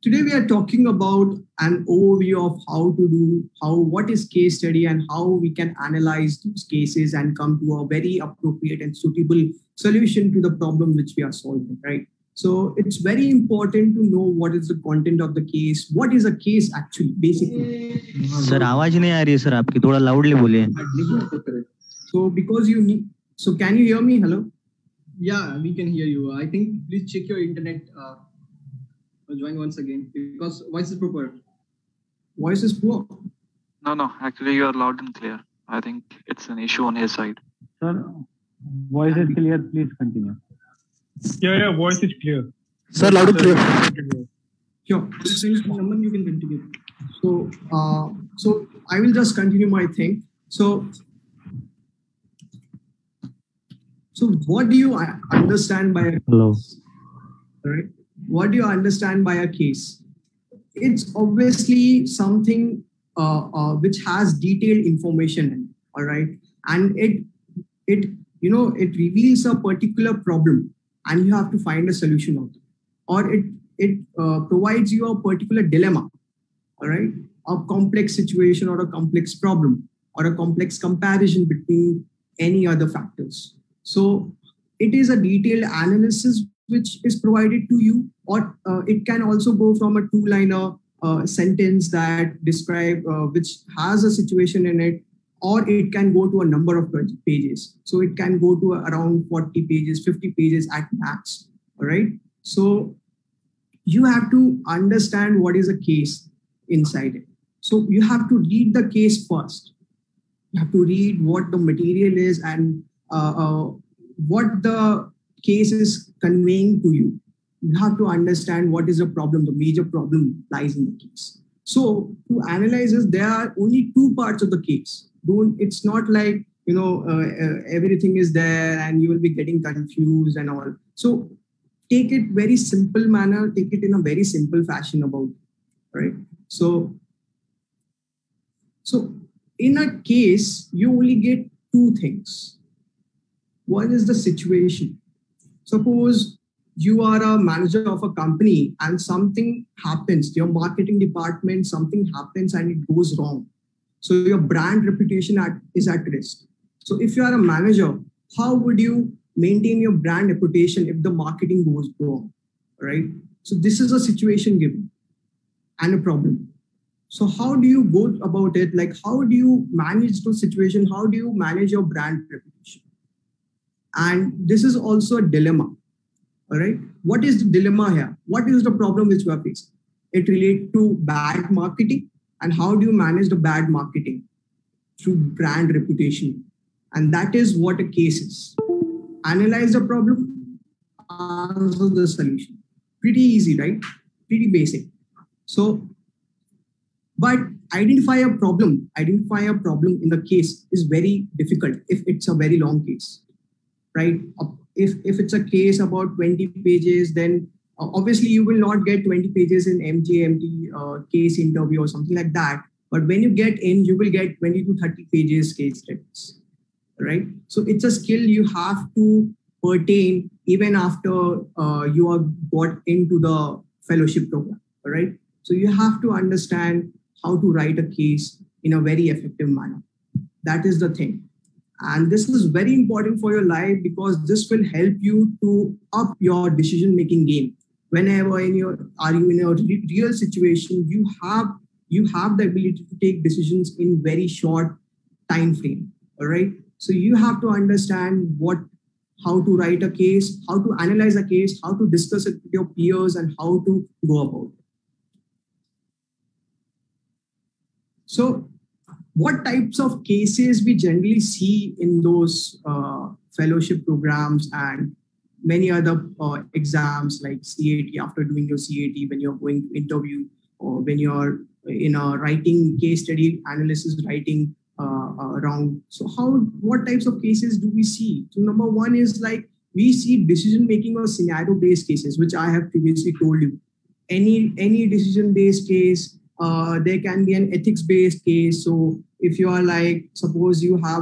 Today we are talking about an overview of what is case study and how we can analyze those cases and come to a very appropriate and suitable solution to the problem which we are solving, right? So it's very important to know what is the content of the case. What is a case actually, basically? Sir आवाज नहीं आ रही है sir आपकी, थोड़ा loudly बोलिए. So because you need, so can you hear me? Hello? Yeah, we can hear you. I think please check your internet. Join once again because voice is proper. Voice is poor. No. Actually, you are loud and clear. I think it's an issue on his side. Sir, voice is clear. Please continue. Yeah, voice is clear. Sir, loud and clear. Sure. Naman, you can continue. So I will just continue my thing. So what do you understand by a case? Right? What do you understand by a case? It's obviously something which has detailed information in it, all right? And it reveals a particular problem and you have to find a solution of it. Or it provides you a particular dilemma, all right? A complex situation or a complex problem or a complex comparison between any other factors. So it is a detailed analysis which is provided to you, or it can also go from a two-liner sentence that describe which has a situation in it, or it can go to a number of pages. So it can go to around 40 pages, 50 pages at max, all right? So you have to understand what is a case inside it. So you have to read the case first. You have to read what the material is and what the case is conveying to you. You have to understand what is the problem, the major problem lies in the case. So to analyze this, there are only two parts of the case. It's not like, everything is there and you will be getting confused and all. So take it very simple manner, take it in a very simple fashion about it, right? So in a case, you only get two things. One is the situation. Suppose you are a manager of a company and something happens, your marketing department, something happens and it goes wrong. So your brand reputation is at risk. So if you are a manager, how would you maintain your brand reputation if the marketing goes wrong, right? So this is a situation given and a problem. So how do you go about it? Like, how do you manage the situation? How do you manage your brand reputation? And this is also a dilemma, all right? What is the dilemma here? What is the problem which we are facing? It relates to bad marketing. And how do you manage the bad marketing? Through brand reputation. And that is what a case is. Analyze the problem, answer the solution. Pretty easy, right? Pretty basic. So, but identify a problem in the case is very difficult if it's a very long case, right? If it's a case about 20 pages, then obviously you will not get 20 pages in MJMT case interview or something like that. But when you get in, you will get 20 to 30 pages case studies, right? So it's a skill you have to pertain even after you are got into the fellowship program, right? So you have to understand how to write a case in a very effective manner. That is the thing. And this is very important for your life because this will help you to up your decision-making game. Whenever you in a real situation, you have the ability to take decisions in very short time frame. All right. So you have to understand how to write a case, how to analyze a case, how to discuss it with your peers, and how to go about it. So what types of cases we generally see in those fellowship programs and many other exams like CAT, after doing your CAT, when you're going to interview, or when you're in a writing case study analysis writing round. So what types of cases do we see? So number one is like we see decision making or scenario based cases, which I have previously told you. Any decision based case, there can be an ethics based case. So if you are like, suppose you are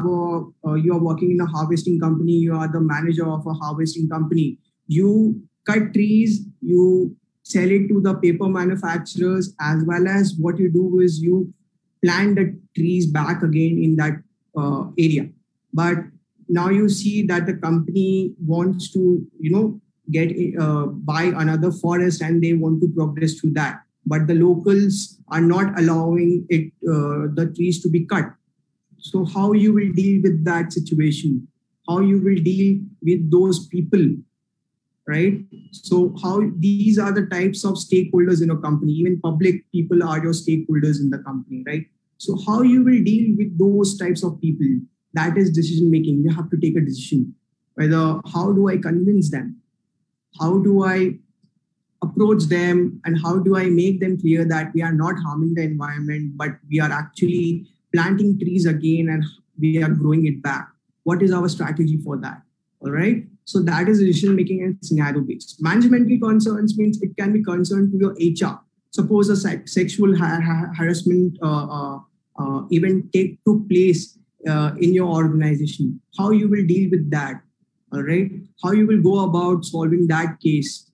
working in a harvesting company, you are the manager of a harvesting company, you cut trees, you sell it to the paper manufacturers, as well as what you do is you plant the trees back again in that area. But now you see that the company wants to, get buy another forest, and they want to progress through that. But the locals are not allowing it, the trees to be cut. So how you will deal with that situation? How you will deal with those people, right? So how these are the types of stakeholders in a company. Even public people are your stakeholders in the company, right? So how you will deal with those types of people? That is decision making. You have to take a decision. Whether how do I convince them? How do I approach them, and how do I make them clear that we are not harming the environment, but we are actually planting trees again and we are growing it back? What is our strategy for that? All right. So that is decision making and scenario based. Managemental concerns means it can be concerned to your HR. Suppose a sexual harassment event took place in your organization. How you will deal with that? All right. How you will go about solving that case?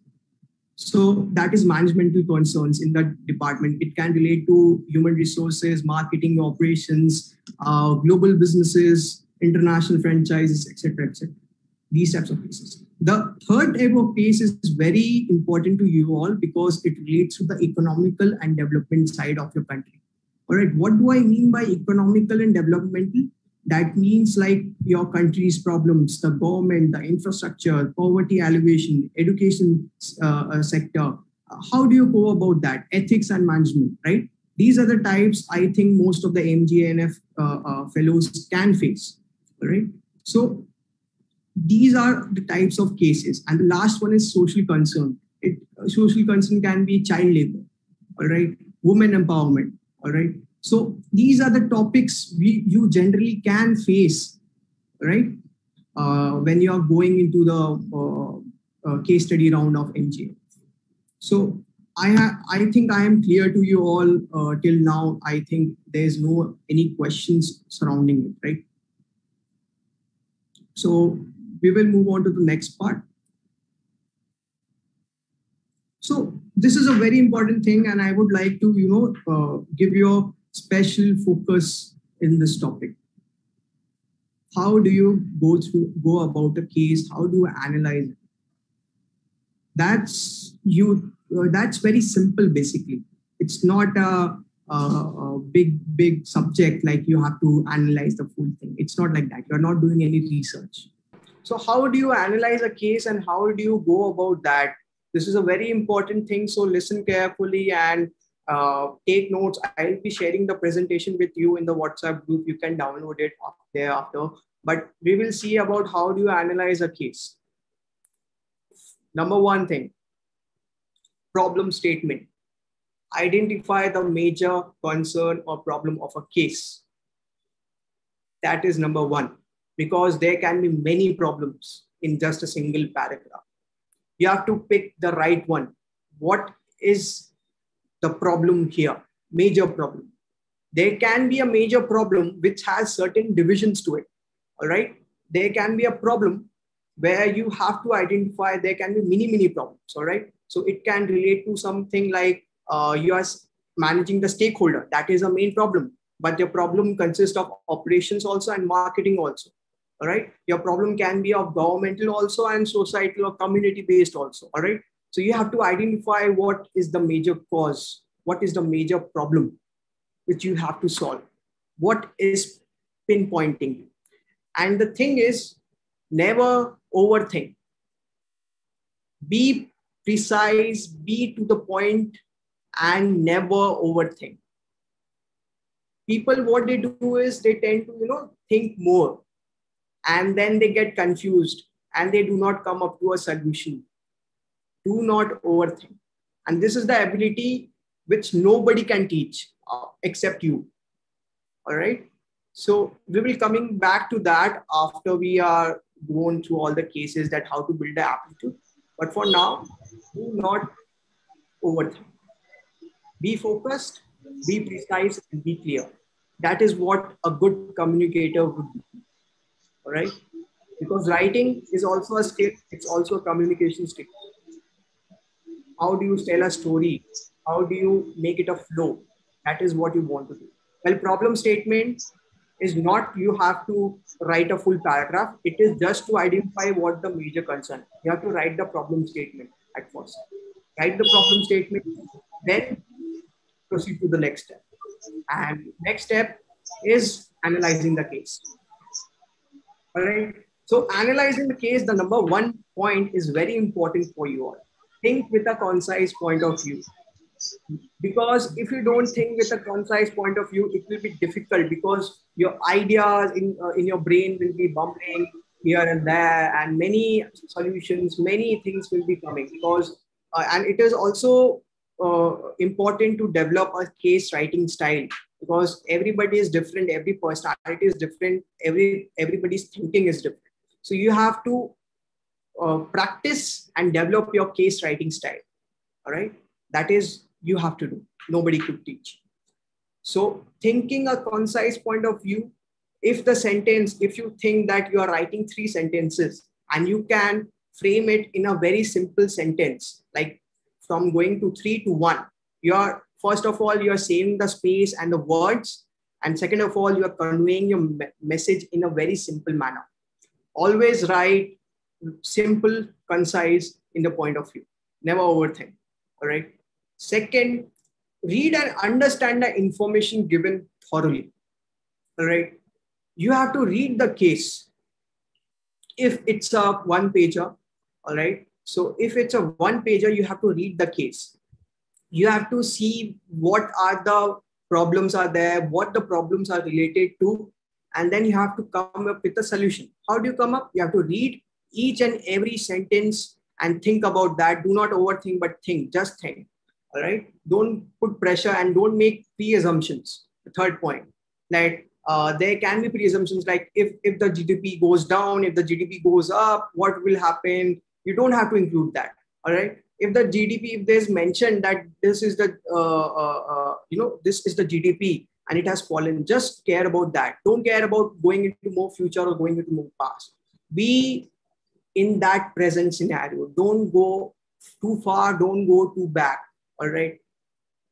So that is managemental concerns in that department. It can relate to human resources, marketing, operations, global businesses, international franchises, etc., etc. These types of cases. The third type of case is very important to you all because it relates to the economical and development side of your country. All right. What do I mean by economical and developmental? That means like your country's problems, the government, the infrastructure, poverty alleviation, education sector. How do you go about that? Ethics and management, right? These are the types I think most of the MGNF fellows can face, right? So these are the types of cases. And the last one is social concern. Social concern can be child labor, all right? Women empowerment, all right? So these are the topics you generally can face, right? When you are going into the case study round of MGA. So I think I am clear to you all till now. I think there's no any questions surrounding it, right? So we will move on to the next part. So this is a very important thing, and I would like to give you a special focus in this topic. How do you go about a case? How do you analyze it? That's very simple. Basically, it's not a big subject like you have to analyze the full thing. It's not like that. You're not doing any research. So how do you analyze a case and how do you go about that? This is a very important thing. So listen carefully and take notes. I'll be sharing the presentation with you in the WhatsApp group. You can download it thereafter. But we will see about how do you analyze a case. Number one thing, problem statement. Identify the major concern or problem of a case. That is number one, because there can be many problems in just a single paragraph. You have to pick the right one. What is the problem here? Major problem. There can be a major problem which has certain divisions to it. All right. There can be a problem where you have to identify, there can be many problems. All right. So it can relate to something like you are managing the stakeholder. That is a main problem. But your problem consists of operations also and marketing also. All right. Your problem can be of governmental also and societal or community based also. All right. So you have to identify what is the major cause, what is the major problem which you have to solve, what is pinpointing. And the thing is, never overthink. Be precise, be to the point, and never overthink. People, what they do is they tend to, think more, and then they get confused and they do not come up to a solution. Do not overthink. And this is the ability which nobody can teach except you. All right. So we will coming back to that after we are going through all the cases that how to build the aptitude. But for now, do not overthink. Be focused, be precise, and be clear. That is what a good communicator would do. All right. Because writing is also a skill. It's also a communication skill. How do you tell a story? How do you make it a flow? That is what you want to do. Well, problem statement is not you have to write a full paragraph. It is just to identify what the major concern. You have to write the problem statement at first. Write the problem statement, then proceed to the next step. And next step is analyzing the case. All right. So analyzing the case, the number one point is very important for you all. Think with a concise point of view. Because if you don't think with a concise point of view, it will be difficult because your ideas in your brain will be bumbling here and there, and many solutions, many things will be coming. Because and it is also important to develop a case writing style, because everybody is different, every personality is different, everybody's thinking is different. So you have to practice and develop your case writing style. All right, that is you have to do. Nobody could teach. So thinking a concise point of view, if you think that you are writing 3 sentences and you can frame it in a very simple sentence, like from going to 3 to 1, first of all, you are saving the space and the words. And second of all, you are conveying your message in a very simple manner. Always write simple, concise in the point of view. Never overthink. All right. Second, read and understand the information given thoroughly. All right. You have to read the case. If it's a 1-pager, all right. So if it's a 1-pager, you have to read the case. You have to see what are the problems are there, what the problems are related to, and then you have to come up with a solution. How do you come up? You have to read each and every sentence and think about that. Do not overthink, but think, just think. All right. Don't put pressure and don't make pre-assumptions. The third point, like there can be pre-assumptions like if the GDP goes down, if the GDP goes up, what will happen? You don't have to include that. All right. If the GDP, if there's mentioned that this is the, this is the GDP and it has fallen, just care about that. Don't care about going into more future or going into more past. Be in that present scenario. Don't go too far. Don't go too back. All right.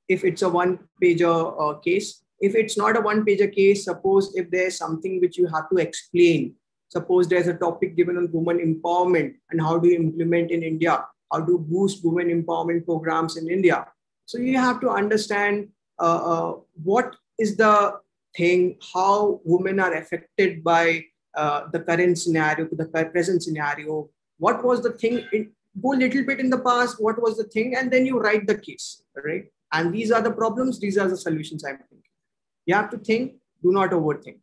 If it's a 1-pager case, if it's not a 1-pager case, suppose if there's something which you have to explain, suppose there's a topic given on women empowerment and how do you implement in India, how to boost women empowerment programs in India. So you have to understand what is the thing, how women are affected by the current scenario, the present scenario. What was the thing? Go a little bit in the past, what was the thing, and then you write the case, right? And these are the problems, these are the solutions I'm thinking. You have to think, do not overthink.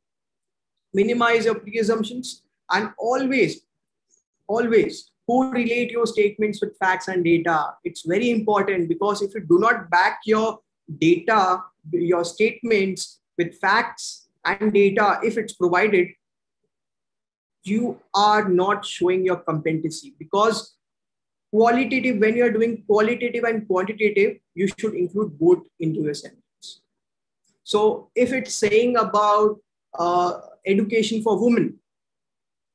Minimize your pre-assumptions and always correlate your statements with facts and data. It's very important because if you do not back your data, your statements with facts and data, if it's provided, you are not showing your competency, because qualitative, when you're doing qualitative and quantitative, you should include both into your sentence. So if it's saying about education for women,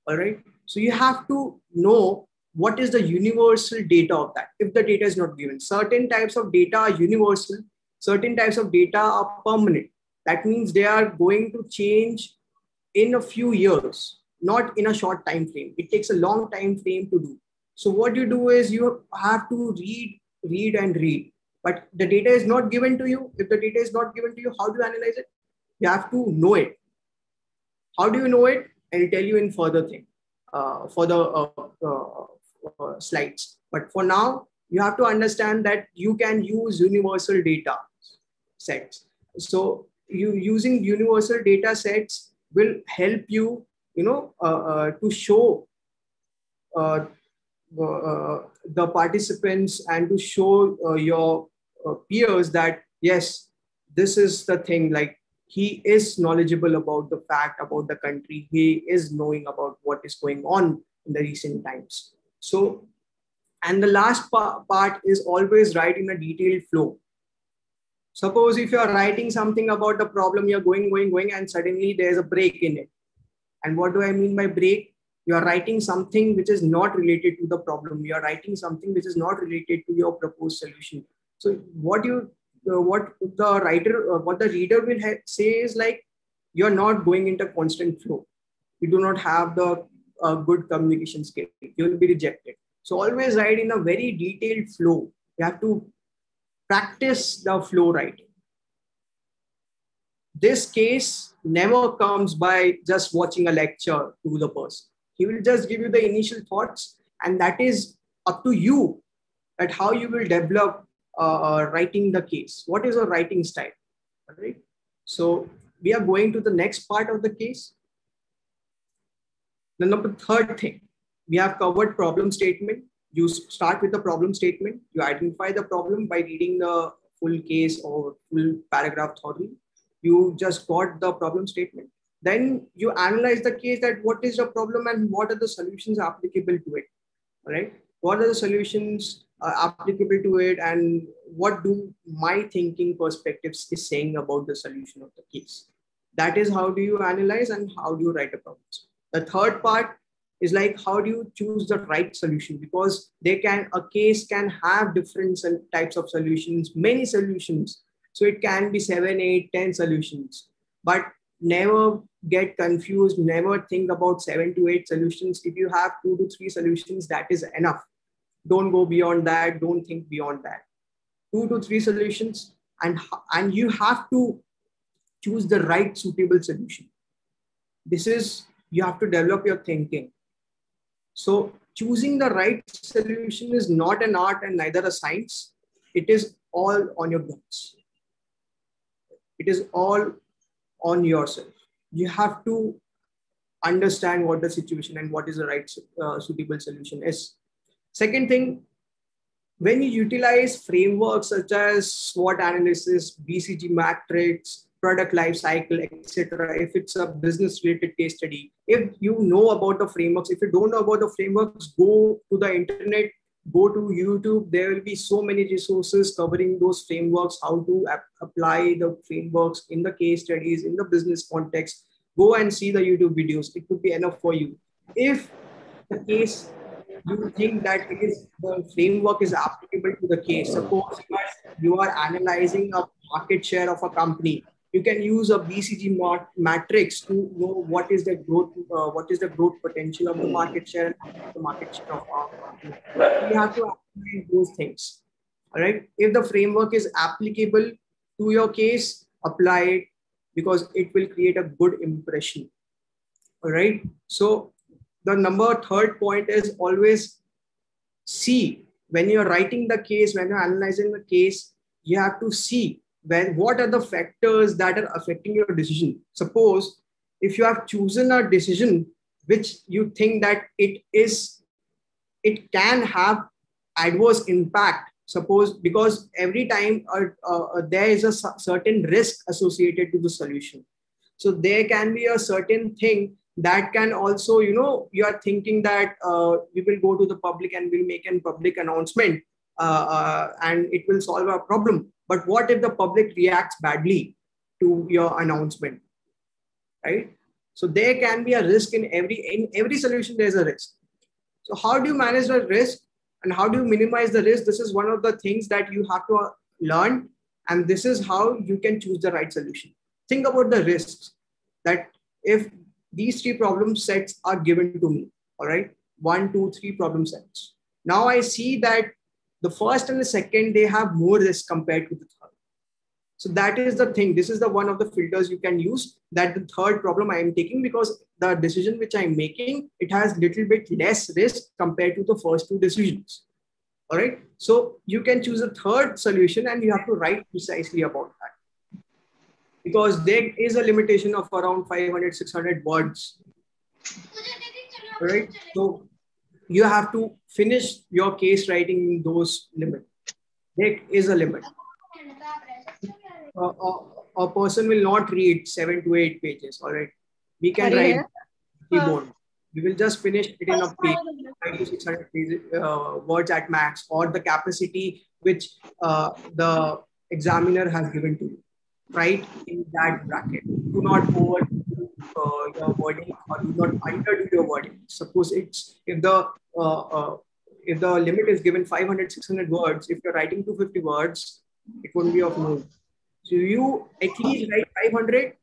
all right, so you have to know what is the universal data of that. If the data is not given, certain types of data are universal, certain types of data are permanent. That means they are going to change in a few years, not in a short time frame. It takes a long time frame to do. So what you do is you have to read and read, but the data is not given to you. If the data is not given to you, how do you analyze it? You have to know it. How do you know it? I'll tell you in further thing, for the slides. But for now, you have to understand that you can use universal data sets. So using universal data sets will help you, to show the participants and to show your peers that, yes, this is the thing, like he is knowledgeable about the fact, about the country. He is knowing about what is going on in the recent times. So, and the last part is always write in a detailed flow. Suppose if you're writing something about the problem, you're going, and suddenly there's a break in it. And what do I mean by break? You are writing something which is not related to the problem. You are writing something which is not related to your proposed solution. So what the reader will say is like, you're not going into constant flow. You do not have the good communication skill. You will be rejected. So always write in a very detailed flow. You have to practice the flow writing. This case never comes by just watching a lecture to the person. He will just give you the initial thoughts, and that is up to you at how you will develop writing the case. What is your writing style? All right. So we are going to the next part of the case. The number third thing, we have covered problem statement. You start with the problem statement. You identify the problem by reading the full case or full paragraph thoroughly. You just got the problem statement. Then you analyze the case, that what is the problem and what are the solutions applicable to it. All right. What are the solutions applicable to it, and what do my thinking perspectives is saying about the solution of the case. That is how do you analyze and how do you write a problem. The third part is like, how do you choose the right solution? Because a case can have different types of solutions, many solutions. So it can be 7, 8, 10 solutions, but never get confused. Never think about 7 to 8 solutions. If you have 2 to 3 solutions, that is enough. Don't go beyond that. Don't think beyond that. 2 to 3 solutions, and you have to choose the right suitable solution. You have to develop your thinking. So choosing the right solution is not an art and neither a science. It is all on your guts. It is all on yourself. You have to understand what the situation and what is the right suitable solution is. Second thing, when you utilize frameworks such as SWOT analysis, BCG matrix, product life cycle, etc., if it's a business related case study, if you know about the frameworks, if you don't know about the frameworks, go to the internet, go to YouTube. There will be so many resources covering those frameworks, how to apply the frameworks in the case studies, in the business context. Go and see the YouTube videos. It could be enough for you. If the case, you think that the framework is applicable to the case. Suppose you are analyzing a market share of a company. You can use a BCG matrix to know what is the growth potential of the market share, of our company. You have to analyze those things. All right. If the framework is applicable to your case, apply it, because it will create a good impression. All right. So the third point is always see, when you're writing the case, when you're analyzing the case, you have to see what are the factors that are affecting your decision. Suppose if you have chosen a decision which you think that it can have adverse impact, suppose because every time there is a certain risk associated to the solution. So there can be a certain thing that can also, you are thinking that we will go to the public and we'll make a public announcement and it will solve our problem. But what if the public reacts badly to your announcement, right? So there can be a risk in every solution. There's a risk. So how do you manage the risk and how do you minimize the risk? This is one of the things that you have to learn, and this is how you can choose the right solution. Think about the risks, that if these 3 problem sets are given to me, all right, 1, 2, 3 problem sets. Now I see that the first and the second, they have more risk compared to the third. So that is the thing. This is the one of the filters you can use, that the third problem I am taking, because the decision which I'm making, it has little bit less risk compared to the first 2 decisions. All right. So you can choose a third solution and you have to write precisely about that, because there is a limitation of around 500, 600 words. All right. So you have to finish your case writing in those limits. There is a limit. A person will not read 7 to 8 pages. All right. We can write keyboard. We will just finish it in a page, 500 to 600 pages, words at max, or the capacity which the examiner has given to you. Right in that bracket. Do not over your wording or do not underdo your wording. Suppose if the limit is given 500, 600 words, if you're writing 250 words, it won't be of no use. So you at least write 500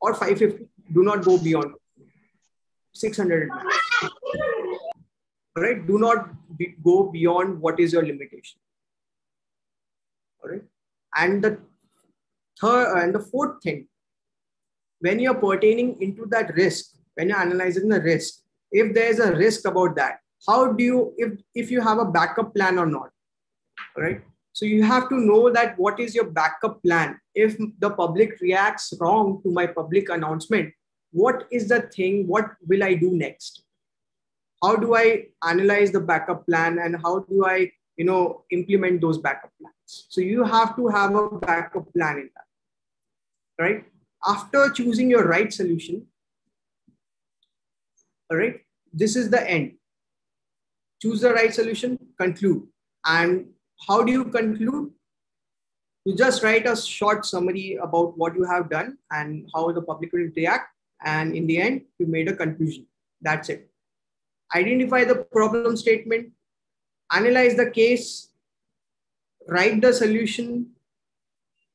or 550. Do not go beyond 600. All right. Do not go beyond what is your limitation. All right. And the third and the fourth thing, when you're pertaining into that risk, when you're analyzing the risk, if there's a risk about that, how do you, if you have a backup plan or not? All right. So you have to know that what is your backup plan. If the public reacts wrong to my public announcement, what is the thing? What will I do next? How do I analyze the backup plan and how do I, implement those backup plans? So you have to have a backup plan in that, right? After choosing your right solution, all right, this is the end. Choose the right solution, conclude. And how do you conclude? You just write a short summary about what you have done and how the public will react. And in the end, you made a conclusion. That's it. Identify the problem statement, analyze the case, write the solution,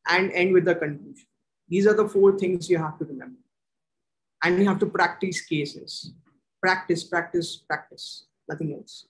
and end with the conclusion. These are the 4 things you have to remember. And you have to practice cases. Practice, practice, practice. Nothing else.